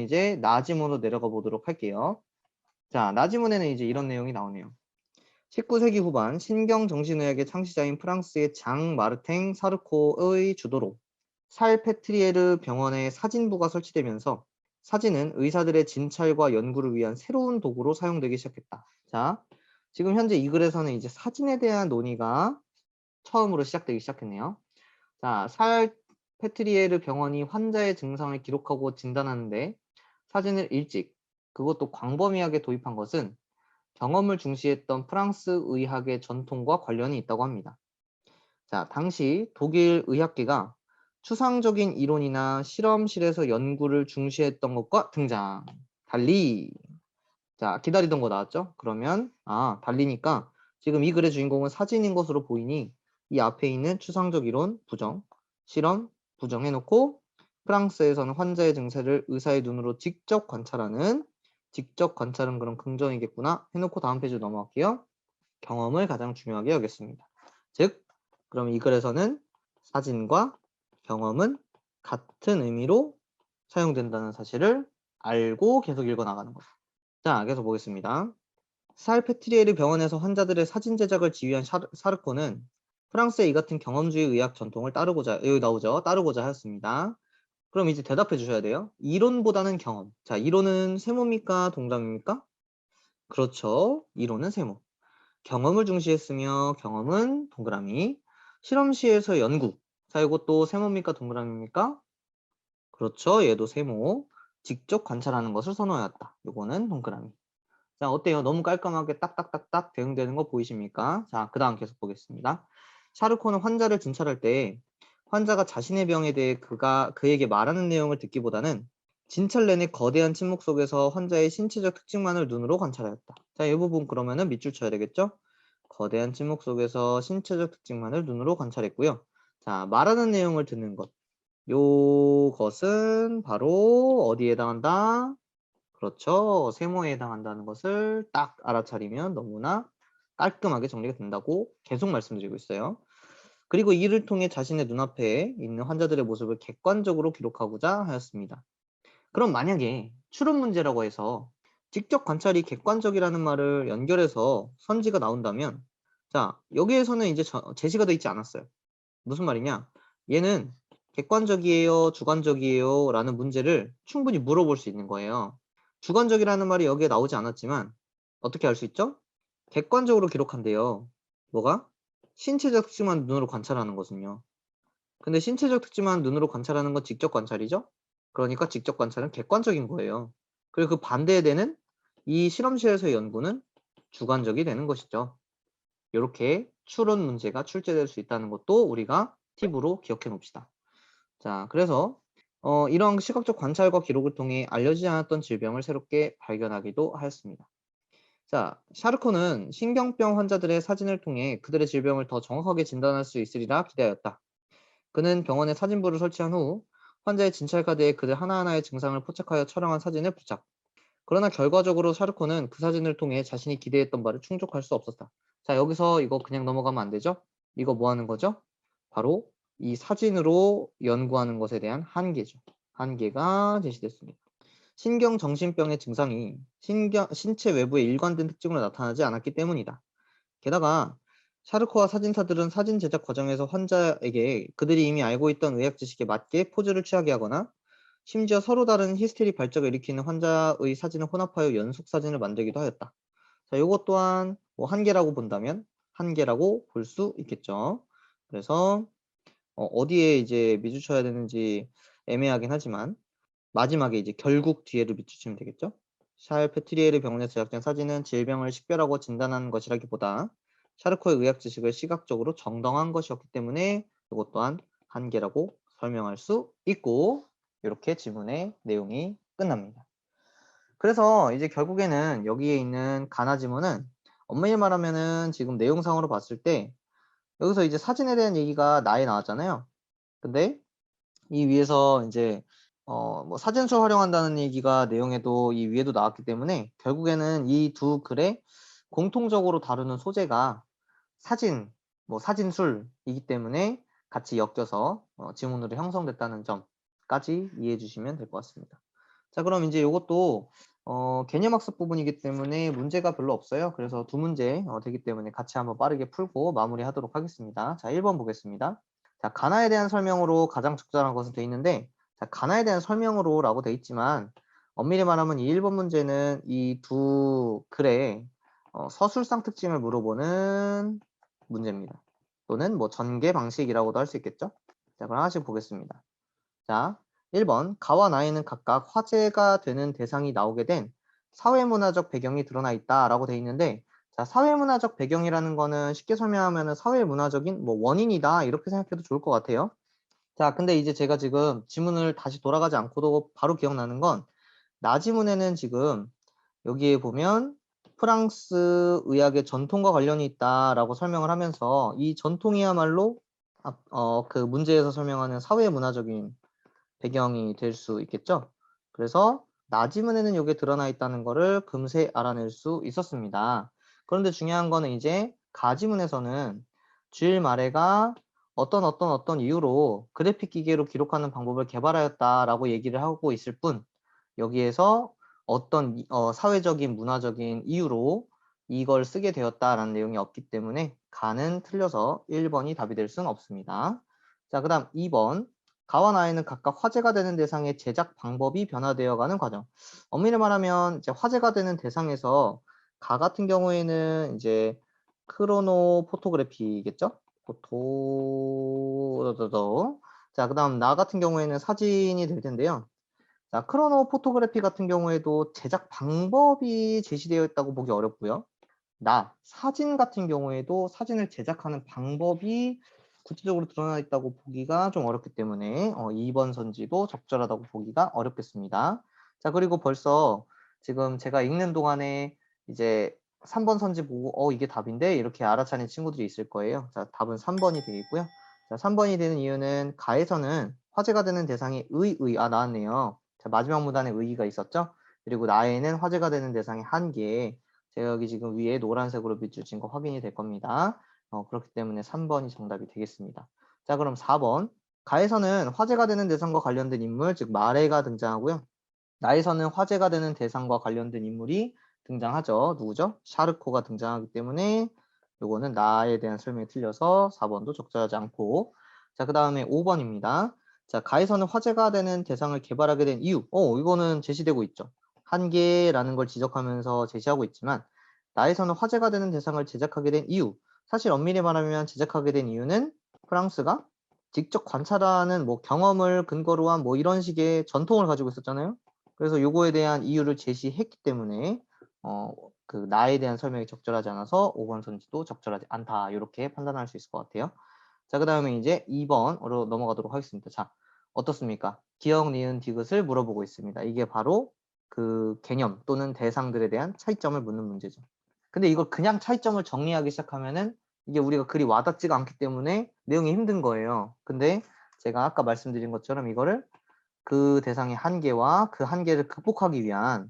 이제 나지문으로 내려가 보도록 할게요. 자, 나지문에는 이제 이런 내용이 나오네요. 19세기 후반 신경정신의학의 창시자인 프랑스의 장 마르탱 사르코의 주도로 살페트리에르 병원에 사진부가 설치되면서 사진은 의사들의 진찰과 연구를 위한 새로운 도구로 사용되기 시작했다. 자, 지금 현재 이 글에서는 이제 사진에 대한 논의가 처음으로 시작되기 시작했네요. 자, 살페트리에르 병원이 환자의 증상을 기록하고 진단하는데 사진을 일찍, 그것도 광범위하게 도입한 것은 경험을 중시했던 프랑스 의학의 전통과 관련이 있다고 합니다. 자, 당시 독일 의학계가 추상적인 이론이나 실험실에서 연구를 중시했던 것과 등장. 달리. 자, 기다리던 거 나왔죠? 그러면 달리니까 지금 이 글의 주인공은 사진인 것으로 보이니 이 앞에 있는 추상적 이론 부정, 실험 부정해놓고 프랑스에서는 환자의 증세를 의사의 눈으로 직접 관찰은 그런 긍정이겠구나 해놓고 다음 페이지 넘어갈게요. 경험을 가장 중요하게 여겼습니다. 즉, 그럼 이 글에서는 사진과 경험은 같은 의미로 사용된다는 사실을 알고 계속 읽어나가는 거죠. 자, 계속 보겠습니다. 살페트리에르 병원에서 환자들의 사진 제작을 지휘한 사르코는 프랑스의 이 같은 경험주의 의학 전통을 여기 나오죠. 따르고자 하였습니다. 그럼 이제 대답해 주셔야 돼요. 이론보다는 경험. 자, 이론은 세모입니까? 동그라미입니까? 그렇죠. 이론은 세모. 경험을 중시했으며 경험은 동그라미. 실험실에서 연구. 자, 이것도 세모입니까? 동그라미입니까? 그렇죠. 얘도 세모. 직접 관찰하는 것을 선호해왔다. 이거는 동그라미. 자, 어때요? 너무 깔끔하게 딱딱딱딱 대응되는 거 보이십니까? 자, 그 다음 계속 보겠습니다. 샤르코는 환자를 진찰할 때 환자가 자신의 병에 대해 그에게 말하는 내용을 듣기보다는 진찰 내내 거대한 침묵 속에서 환자의 신체적 특징만을 눈으로 관찰하였다. 자, 이 부분 그러면은 밑줄 쳐야 되겠죠? 거대한 침묵 속에서 신체적 특징만을 눈으로 관찰했고요. 자, 말하는 내용을 듣는 것. 요것은 바로 어디에 해당한다? 그렇죠. 세모에 해당한다는 것을 딱 알아차리면 너무나 깔끔하게 정리가 된다고 계속 말씀드리고 있어요. 그리고 이를 통해 자신의 눈앞에 있는 환자들의 모습을 객관적으로 기록하고자 하였습니다. 그럼 만약에 추론 문제라고 해서 직접 관찰이 객관적이라는 말을 연결해서 선지가 나온다면 자, 여기에서는 이제 제시가 되어 있지 않았어요. 무슨 말이냐? 얘는 객관적이에요, 주관적이에요 라는 문제를 충분히 물어볼 수 있는 거예요. 주관적이라는 말이 여기에 나오지 않았지만 어떻게 알 수 있죠? 객관적으로 기록한대요. 뭐가? 신체적 특징만 눈으로 관찰하는 것은요. 근데 신체적 특징만 눈으로 관찰하는 건 직접 관찰이죠? 그러니까 직접 관찰은 객관적인 거예요. 그리고 그 반대에 되는 이 실험실에서의 연구는 주관적이 되는 것이죠. 이렇게 추론 문제가 출제될 수 있다는 것도 우리가 팁으로 기억해 놓읍시다. 자, 그래서 이런 시각적 관찰과 기록을 통해 알려지지 않았던 질병을 새롭게 발견하기도 하였습니다. 자, 샤르코는 신경병 환자들의 사진을 통해 그들의 질병을 더 정확하게 진단할 수 있으리라 기대하였다. 그는 병원에 사진부를 설치한 후 환자의 진찰 카드에 그들 하나하나의 증상을 포착하여 촬영한 사진을 부착. 그러나 결과적으로 샤르코는 그 사진을 통해 자신이 기대했던 바를 충족할 수 없었다. 자, 여기서 이거 그냥 넘어가면 안 되죠? 이거 뭐 하는 거죠? 바로 이 사진으로 연구하는 것에 대한 한계죠. 한계가 제시됐습니다. 신경정신병의 증상이 신체 외부의 일관된 특징으로 나타나지 않았기 때문이다. 게다가 샤르코와 사진사들은 사진 제작 과정에서 환자에게 그들이 이미 알고 있던 의학 지식에 맞게 포즈를 취하게 하거나 심지어 서로 다른 히스테리 발작을 일으키는 환자의 사진을 혼합하여 연속 사진을 만들기도 하였다. 자, 이것 또한 뭐 한계라고 본다면 한계라고 볼 수 있겠죠. 그래서 어디에 이제 미주쳐야 되는지 애매하긴 하지만 마지막에 이제 결국 뒤에를 미주치면 되겠죠. 샬페트리에르 병원에서 제작된 사진은 질병을 식별하고 진단하는 것이라기보다 샤르코의 의학 지식을 시각적으로 정당한 것이었기 때문에 이것 또한 한계라고 설명할 수 있고 이렇게 지문의 내용이 끝납니다. 그래서 이제 결국에는 여기에 있는 가나 지문은 엄밀히 말하면은 지금 내용상으로 봤을 때 여기서 이제 사진에 대한 얘기가 나에 나왔잖아요. 근데 이 위에서 이제 뭐 사진술 활용한다는 얘기가 내용에도 이 위에도 나왔기 때문에 결국에는 이 두 글에 공통적으로 다루는 소재가 사진, 뭐 사진술이기 때문에 같이 엮여서 지문으로 형성됐다는 점까지 이해해 주시면 될 것 같습니다. 자, 그럼 이제 이것도 개념학습 부분이기 때문에 문제가 별로 없어요. 그래서 두 문제 되기 때문에 같이 한번 빠르게 풀고 마무리하도록 하겠습니다. 자, 1번 보겠습니다. 자, 가나에 대한 설명으로 가장 적절한 것은 돼 있는데, 자, 가나에 대한 설명으로라고 돼 있지만 엄밀히 말하면 이 1번 문제는 이 두 글의 서술상 특징을 물어보는 문제입니다. 또는 뭐 전개 방식이라고도 할 수 있겠죠. 자, 그럼 하나씩 보겠습니다. 자, 1번 가와 나에는 각각 화제가 되는 대상이 나오게 된 사회문화적 배경이 드러나 있다라고 돼 있는데, 자, 사회문화적 배경이라는 거는 쉽게 설명하면 사회문화적인 뭐 원인이다 이렇게 생각해도 좋을 것 같아요. 자, 근데 이제 제가 지금 지문을 다시 돌아가지 않고도 바로 기억나는 건 나지문에는 지금 여기에 보면 프랑스 의학의 전통과 관련이 있다라고 설명을 하면서 이 전통이야말로 그 문제에서 설명하는 사회문화적인 배경이 될 수 있겠죠. 그래서 나지문에는 이게 드러나 있다는 것을 금세 알아낼 수 있었습니다. 그런데 중요한 거는 이제 가지문에서는 주일 마레가 어떤 이유로 그래픽 기계로 기록하는 방법을 개발하였다라고 얘기를 하고 있을 뿐, 여기에서 어떤 사회적인 문화적인 이유로 이걸 쓰게 되었다라는 내용이 없기 때문에 가는 틀려서 1번이 답이 될 수는 없습니다. 자, 그 다음 2번 가와 나에는 각각 화제가 되는 대상의 제작 방법이 변화되어가는 과정. 엄밀히 말하면 이제 화제가 되는 대상에서 가 같은 경우에는 이제 크로노 포토그래피겠죠? 자, 그다음 나 같은 경우에는 사진이 될 텐데요. 자, 크로노 포토그래피 같은 경우에도 제작 방법이 제시되어 있다고 보기 어렵고요. 사진 같은 경우에도 사진을 제작하는 방법이 구체적으로 드러나 있다고 보기가 좀 어렵기 때문에 2번 선지도 적절하다고 보기가 어렵겠습니다. 자, 그리고 벌써 지금 제가 읽는 동안에 이제 3번 선지 보고 이게 답인데 이렇게 알아차린 친구들이 있을 거예요. 자, 답은 3번이 되겠고요. 자, 3번이 되는 이유는 가에서는 화제가 되는 대상이 나왔네요. 자, 마지막 무단에 의의가 있었죠. 그리고 나에는 화제가 되는 대상이 한 개. 제가 여기 지금 위에 노란색으로 밑줄 친 거 확인이 될 겁니다. 그렇기 때문에 3번이 정답이 되겠습니다. 자, 그럼 4번. 가에서는 화제가 되는 대상과 관련된 인물, 즉 마레가 등장하고요. 나에서는 화제가 되는 대상과 관련된 인물이 등장하죠. 누구죠? 샤르코가 등장하기 때문에 요거는 나에 대한 설명이 틀려서 4번도 적절하지 않고, 자, 그 다음에 5번입니다. 자, 가에서는 화제가 되는 대상을 개발하게 된 이유. 이거는 제시되고 있죠. 한계라는 걸 지적하면서 제시하고 있지만 나에서는 화제가 되는 대상을 제작하게 된 이유. 사실 엄밀히 말하면 제작하게 된 이유는 프랑스가 직접 관찰하는 뭐 경험을 근거로 한 뭐 이런 식의 전통을 가지고 있었잖아요. 그래서 요거에 대한 이유를 제시했기 때문에 그 나에 대한 설명이 적절하지 않아서 5번 선지도 적절하지 않다. 이렇게 판단할 수 있을 것 같아요. 자, 그 다음에 이제 2번으로 넘어가도록 하겠습니다. 자, 어떻습니까? 기억, 니은, 디귿을 물어보고 있습니다. 이게 바로 그 개념 또는 대상들에 대한 차이점을 묻는 문제죠. 근데 이걸 그냥 차이점을 정리하기 시작하면은 이게 우리가 그리 와닿지가 않기 때문에 내용이 힘든 거예요. 근데 제가 아까 말씀드린 것처럼 이거를 그 대상의 한계와 그 한계를 극복하기 위한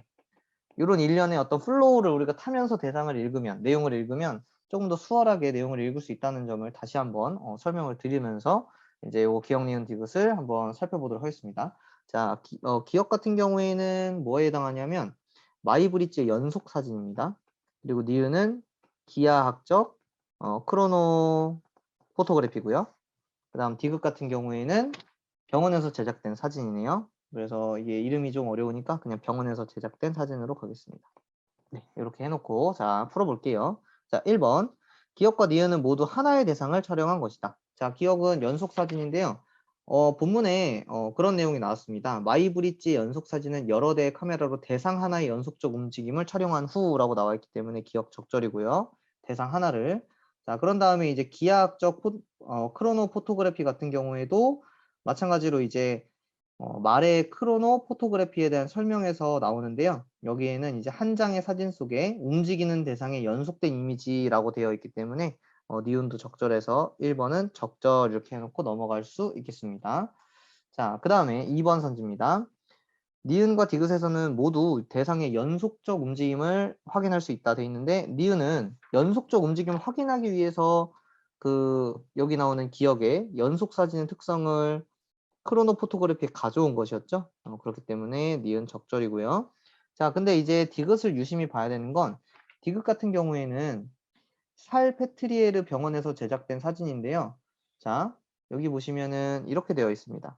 이런 일련의 어떤 플로우를 우리가 타면서 대상을 읽으면, 내용을 읽으면 조금 더 수월하게 내용을 읽을 수 있다는 점을 다시 한번 설명을 드리면서 이제 요 기억, 니은, 디귿을 한번 살펴보도록 하겠습니다. 자, 기억 같은 경우에는 뭐에 해당하냐면 마이브리지의 연속 사진입니다. 그리고 니은은 기하학적 크로노 포토그래피고요. 그 다음 디귿 같은 경우에는 병원에서 제작된 사진이네요. 그래서 이게 이름이 좀 어려우니까 그냥 병원에서 제작된 사진으로 가겠습니다. 네, 이렇게 해놓고 자 풀어볼게요. 자, 1번 기억과 니은은 모두 하나의 대상을 촬영한 것이다. 자, 기억은 연속 사진인데요. 본문에 그런 내용이 나왔습니다. 마이브릿지 연속 사진은 여러 대의 카메라로 대상 하나의 연속적 움직임을 촬영한 후라고 나와 있기 때문에 기억 적절이고요. 대상 하나를. 자, 그런 다음에 이제 기하학적 크로노 포토그래피 같은 경우에도 마찬가지로 이제 말의 크로노 포토그래피에 대한 설명에서 나오는데요. 여기에는 이제 한 장의 사진 속에 움직이는 대상의 연속된 이미지라고 되어 있기 때문에 니은도 적절해서 1번은 적절 이렇게 해놓고 넘어갈 수 있겠습니다. 자, 그 다음에 2번 선지입니다. 니은과 디귿에서는 모두 대상의 연속적 움직임을 확인할 수 있다 돼 있는데 니은은 연속적 움직임을 확인하기 위해서 그 여기 나오는 기억의 연속 사진의 특성을 크로노 포토그래피에 가져온 것이었죠. 그렇기 때문에 니은 적절이고요. 자, 근데 이제 디귿을 유심히 봐야 되는 건 디귿 같은 경우에는 살페트리에르 병원에서 제작된 사진인데요. 자, 여기 보시면은 이렇게 되어 있습니다.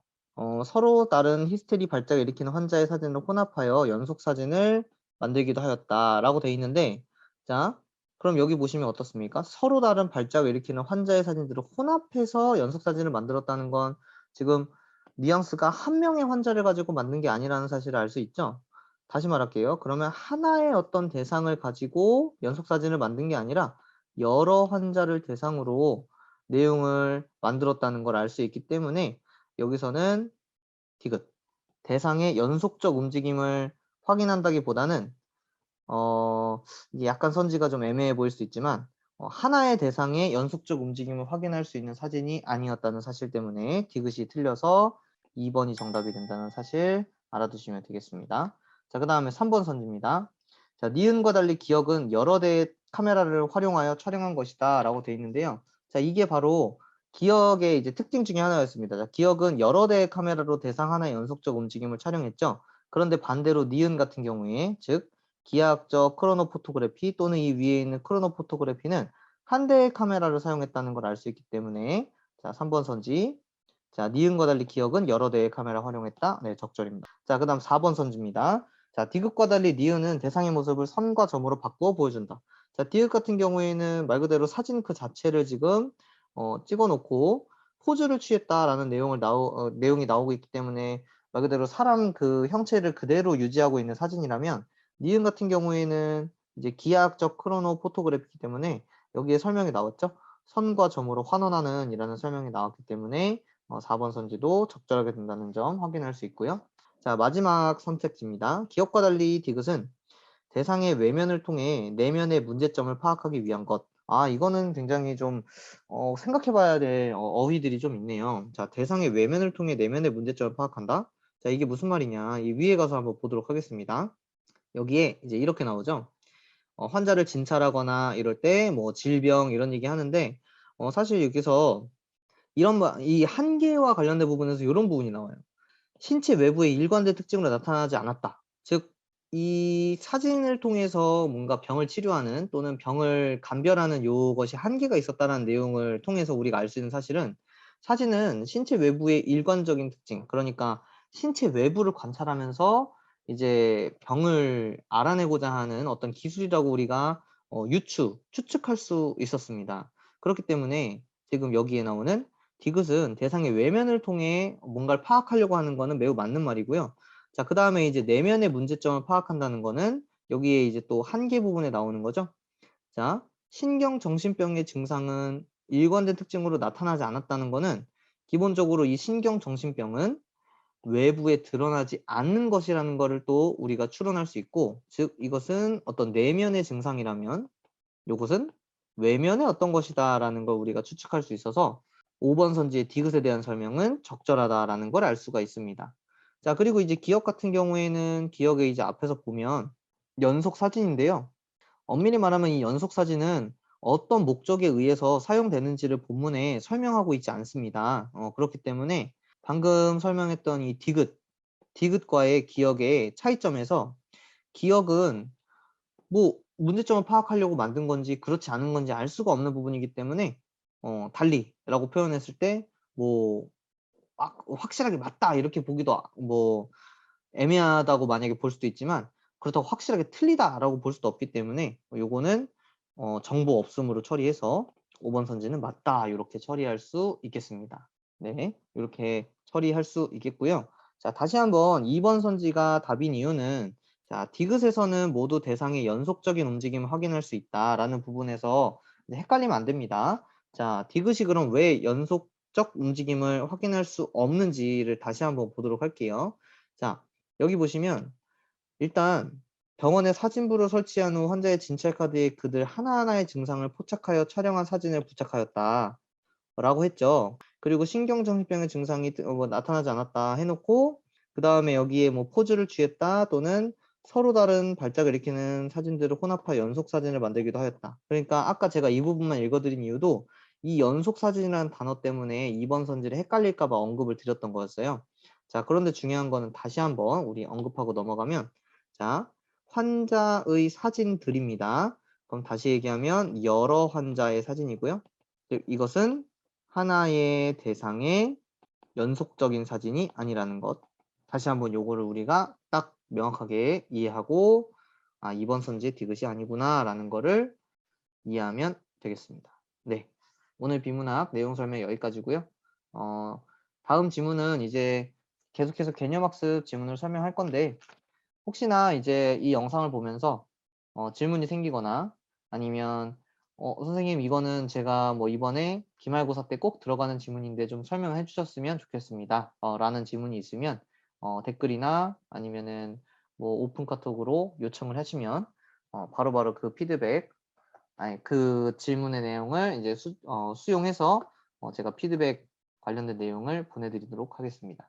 서로 다른 히스테리 발작을 일으키는 환자의 사진을 혼합하여 연속 사진을 만들기도 하였다라고 되어 있는데, 자, 그럼 여기 보시면 어떻습니까? 서로 다른 발작을 일으키는 환자의 사진들을 혼합해서 연속 사진을 만들었다는 건 지금 뉘앙스가 한 명의 환자를 가지고 만든 게 아니라는 사실을 알 수 있죠? 다시 말할게요. 그러면 하나의 어떤 대상을 가지고 연속 사진을 만든 게 아니라 여러 환자를 대상으로 내용을 만들었다는 걸 알 수 있기 때문에 여기서는 디귿, 대상의 연속적 움직임을 확인한다기보다는 이게 약간 선지가 좀 애매해 보일 수 있지만 하나의 대상의 연속적 움직임을 확인할 수 있는 사진이 아니었다는 사실 때문에 디귿이 틀려서 2번이 정답이 된다는 사실 알아두시면 되겠습니다. 자, 그 다음에 3번 선지입니다. 자, 니은과 달리 기억은 여러 대의 카메라를 활용하여 촬영한 것이다 라고 되어 있는데요. 자, 이게 바로 기억의 이제 특징 중에 하나였습니다. 자, 기억은 여러 대의 카메라로 대상 하나의 연속적 움직임을 촬영했죠. 그런데 반대로 니은 같은 경우에 즉 기하학적 크로노 포토그래피 또는 이 위에 있는 크로노 포토그래피는 한 대의 카메라를 사용했다는 걸 알 수 있기 때문에 자, 3번 선지. 자, 니은과 달리 기억은 여러 대의 카메라 활용했다. 네, 적절입니다. 자, 그 다음 4번 선지입니다. 자, 디귿과 달리 니은은 대상의 모습을 선과 점으로 바꾸어 보여준다. 자, 디귿 같은 경우에는 말 그대로 사진 그 자체를 지금 찍어놓고 포즈를 취했다라는 내용이 나오고 있기 때문에 말 그대로 사람 그 형체를 그대로 유지하고 있는 사진이라면 니은 같은 경우에는 이제 기하학적 크로노 포토그래피이기 때문에 여기에 설명이 나왔죠. 선과 점으로 환원하는 이라는 설명이 나왔기 때문에 4번 선지도 적절하게 된다는 점 확인할 수 있고요. 자, 마지막 선택지입니다. 기억과 달리 디귿은 대상의 외면을 통해 내면의 문제점을 파악하기 위한 것. 아, 이거는 굉장히 좀 생각해 봐야 될 어휘들이 좀 있네요. 자, 대상의 외면을 통해 내면의 문제점을 파악한다. 자, 이게 무슨 말이냐. 이 위에 가서 한번 보도록 하겠습니다. 여기에 이제 이렇게 나오죠. 환자를 진찰하거나 이럴 때 뭐 질병 이런 얘기 하는데 사실 여기서 이 한계와 관련된 부분에서 이런 부분이 나와요. 신체 외부의 일관된 특징으로 나타나지 않았다. 즉, 이 사진을 통해서 뭔가 병을 치료하는 또는 병을 감별하는 요것이 한계가 있었다는 내용을 통해서 우리가 알 수 있는 사실은 사진은 신체 외부의 일관적인 특징, 그러니까 신체 외부를 관찰하면서 이제 병을 알아내고자 하는 어떤 기술이라고 우리가 추측할 수 있었습니다. 그렇기 때문에 지금 여기에 나오는 디귿은 대상의 외면을 통해 뭔가를 파악하려고 하는 거는 매우 맞는 말이고요. 자, 그 다음에 이제 내면의 문제점을 파악한다는 거는 여기에 이제 또 한계 부분에 나오는 거죠. 자, 신경정신병의 증상은 일관된 특징으로 나타나지 않았다는 거는 기본적으로 이 신경정신병은 외부에 드러나지 않는 것이라는 것을 또 우리가 추론할 수 있고, 즉 이것은 어떤 내면의 증상이라면 이것은 외면의 어떤 것이다라는 걸 우리가 추측할 수 있어서 5번 선지의 디귿에 대한 설명은 적절하다라는 걸 알 수가 있습니다. 자, 그리고 이제 기억 같은 경우에는 기억에 이제 앞에서 보면 연속 사진인데요. 엄밀히 말하면 이 연속 사진은 어떤 목적에 의해서 사용되는지를 본문에 설명하고 있지 않습니다. 그렇기 때문에 방금 설명했던 이 디귿과의 기억의 차이점에서 기억은 뭐 문제점을 파악하려고 만든 건지 그렇지 않은 건지 알 수가 없는 부분이기 때문에 달리라고 표현했을 때 뭐 확실하게 맞다 이렇게 보기도 뭐 애매하다고 만약에 볼 수도 있지만 그렇다고 확실하게 틀리다라고 볼 수도 없기 때문에 요거는 정보 없음으로 처리해서 5번 선지는 맞다 이렇게 처리할 수 있겠습니다. 네, 이렇게 처리할 수 있겠고요. 자, 다시 한번 2번 선지가 답인 이유는 자, 디귿에서는 모두 대상의 연속적인 움직임을 확인할 수 있다라는 부분에서 헷갈리면 안 됩니다. 자, 디귿이 그럼 왜 연속적 움직임을 확인할 수 없는지를 다시 한번 보도록 할게요. 자, 여기 보시면 일단 병원에 사진부를 설치한 후 환자의 진찰 카드에 그들 하나하나의 증상을 포착하여 촬영한 사진을 부착하였다 라고 했죠. 그리고 신경정신병의 증상이 나타나지 않았다 해놓고 그 다음에 여기에 뭐 포즈를 취했다 또는 서로 다른 발작을 일으키는 사진들을 혼합하여 연속 사진을 만들기도 하였다. 그러니까 아까 제가 이 부분만 읽어드린 이유도 이 연속 사진이라는 단어 때문에 2번 선지를 헷갈릴까 봐 언급을 드렸던 거였어요. 자, 그런데 중요한 거는 다시 한번 우리 언급하고 넘어가면, 자, 환자의 사진들입니다. 그럼 다시 얘기하면 여러 환자의 사진이고요. 이것은 하나의 대상의 연속적인 사진이 아니라는 것. 다시 한번 요거를 우리가 딱 명확하게 이해하고, 아, 2번 선지의 디귿이 아니구나 라는 거를 이해하면 되겠습니다. 네, 오늘 비문학 내용 설명 여기까지고요. 다음 지문은 이제 계속해서 개념학습 지문을 설명할 건데, 혹시나 이제 이 영상을 보면서 질문이 생기거나 아니면 선생님 이거는 제가 뭐 이번에 기말고사 때 꼭 들어가는 지문인데 좀 설명해 주셨으면 좋겠습니다. 라는 질문이 있으면 댓글이나 아니면은 뭐 오픈 카톡으로 요청을 하시면 바로바로 그 피드백, 아니 그 질문의 내용을 이제 수용해서 제가 피드백 관련된 내용을 보내드리도록 하겠습니다.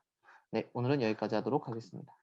네, 오늘은 여기까지 하도록 하겠습니다.